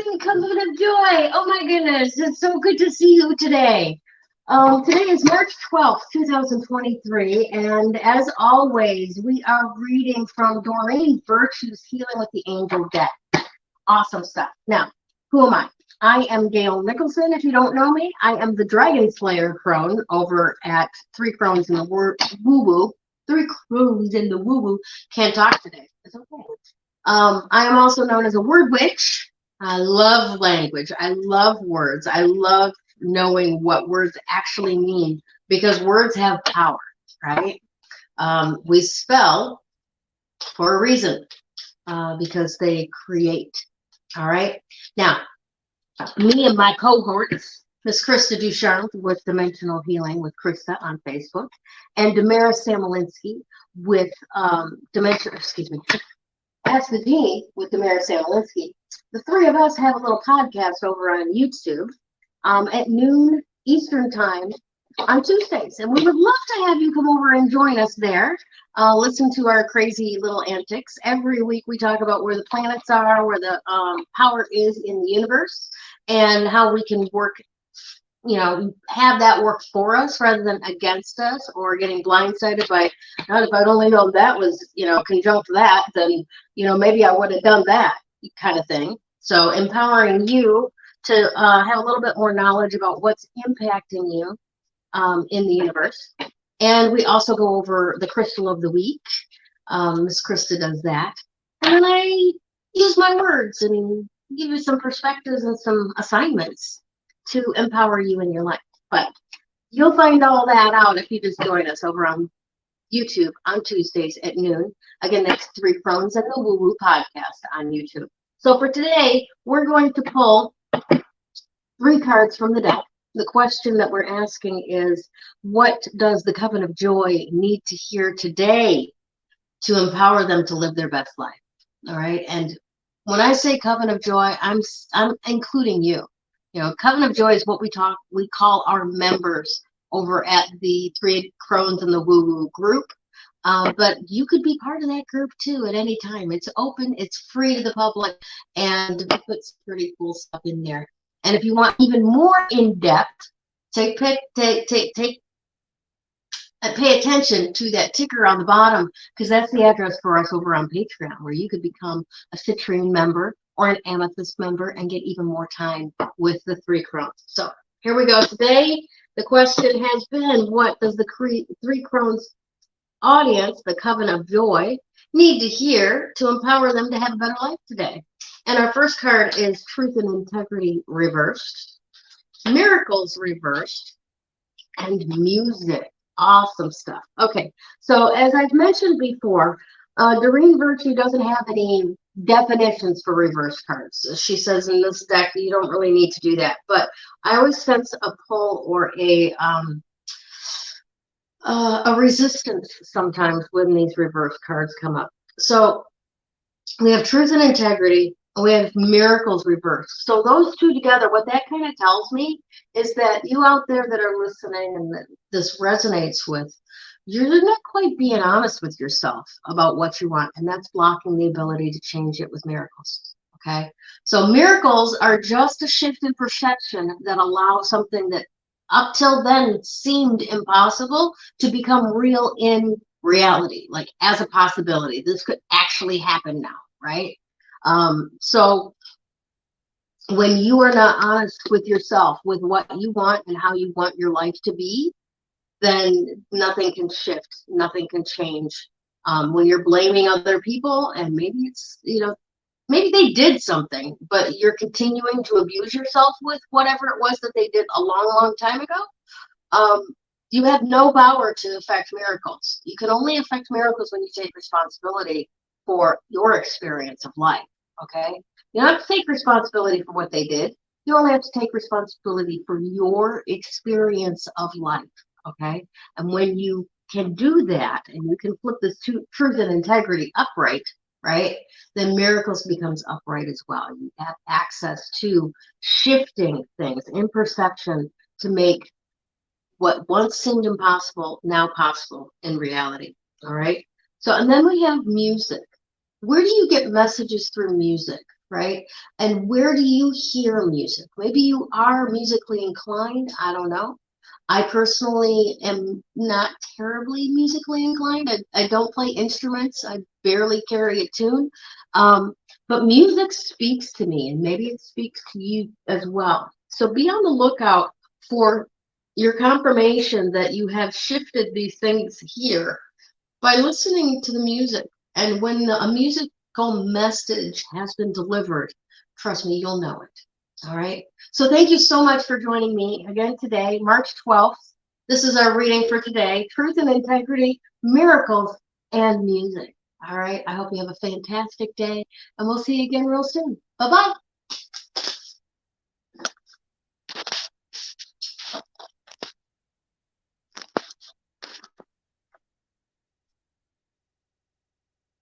morning, Covenant Joy. Oh my goodness, it's so good to see you today. Today is March 12th, 2023, and as always, we are reading from Doreen Virtue's Healing with the Angel Deck. Awesome stuff. Now, who am I? I am Gail Nicholson. If you don't know me, I am the Dragon Slayer crone over at Three Crones in the Woo-Woo. Three Crones in the Woo-Woo. Can't talk today. It's okay. I am also known as a word witch. I love language. I love words. I love knowing what words actually mean because words have power, right? We spell for a reason because they create. All right. Now, me and my cohorts, Miss Krista Ducharme with Dimensional Healing with Krista on Facebook, and Damara Samolinsky with Ask the Genie with Damara Samolinsky. The three of us have a little podcast over on YouTube at noon Eastern time on Tuesdays. And we would love to have you come over and join us there. Listen to our crazy little antics. Every week we talk about where the planets are, where the power is in the universe, and how we can work, have that work for us rather than against us or getting blindsided by, not if I'd only known that was, conjunct that, then, maybe I would have done that kind of thing. So empowering you to have a little bit more knowledge about what's impacting you in the universe. And we also go over the crystal of the week. Miss Krista does that. And then I use my words and give you some perspectives and some assignments to empower you in your life. But you'll find all that out if you just join us over on YouTube on Tuesdays at noon. Again, that's Three Crones and the Woo Woo podcast on YouTube. So for today, we're going to pull 3 cards from the deck. The question that we're asking is, what does the Coven of Joy need to hear today to empower them to live their best life? All right. And when I say Coven of Joy, I'm including you. Coven of Joy is what we call our members over at the Three Crones and the Woo Woo group. But you could be part of that group too at any time. It's open, it's free to the public, and we put some pretty cool stuff in there. And if you want even more in depth, pay attention to that ticker on the bottom, because that's the address for us over on Patreon, where you could become a citrine member or an amethyst member and get even more time with the Three Crones. So here we go. Today, the question has been, what does the Three Crones audience, the Coven of Joy, need to hear to empower them to have a better life today? And our first card is Truth and Integrity reversed, Miracles reversed, and Music. Awesome stuff. Okay, so as I've mentioned before, Doreen Virtue doesn't have any definitions for reverse cards. She says in this deck you don't really need to do that, but I always sense a pull or a resistance sometimes when these reverse cards come up. So we have Truth and Integrity, and we have Miracles reversed. So those two together, what that kind of tells me is that you out there that are listening and that this resonates with, you're not quite being honest with yourself about what you want, and that's blocking the ability to change it with miracles. Okay, so miracles are just a shift in perception that allows something that up till then seemed impossible to become real in reality, like as a possibility. This could actually happen now, right? So when you are not honest with yourself, with what you want and how you want your life to be, then nothing can shift, nothing can change. When you're blaming other people, and maybe it's, maybe they did something, but you're continuing to abuse yourself with whatever it was that they did a long, long time ago, you have no power to affect miracles. You can only affect miracles when you take responsibility for your experience of life, okay? You don't have to take responsibility for what they did. You only have to take responsibility for your experience of life, okay? And when you can do that, and you can flip this Truth and Integrity upright, right, then miracles becomes upright as well. You have access to shifting things in perception to make what once seemed impossible now possible in reality. All right. So, and then we have music. Where do you get messages through music? right? And where do you hear music? Maybe you are musically inclined. I don't know. I personally am not terribly musically inclined. I don't play instruments. I barely carry a tune. Um, but music speaks to me, and maybe it speaks to you as well. So be on the lookout for your confirmation that you have shifted these things here by listening to the music. And when a musical message has been delivered, trust me, you'll know it. All right. So thank you so much for joining me again today, March 12th. This is our reading for today, Truth and Integrity, Miracles, and Music. All right. I hope you have a fantastic day, and we'll see you again real soon. Bye-bye.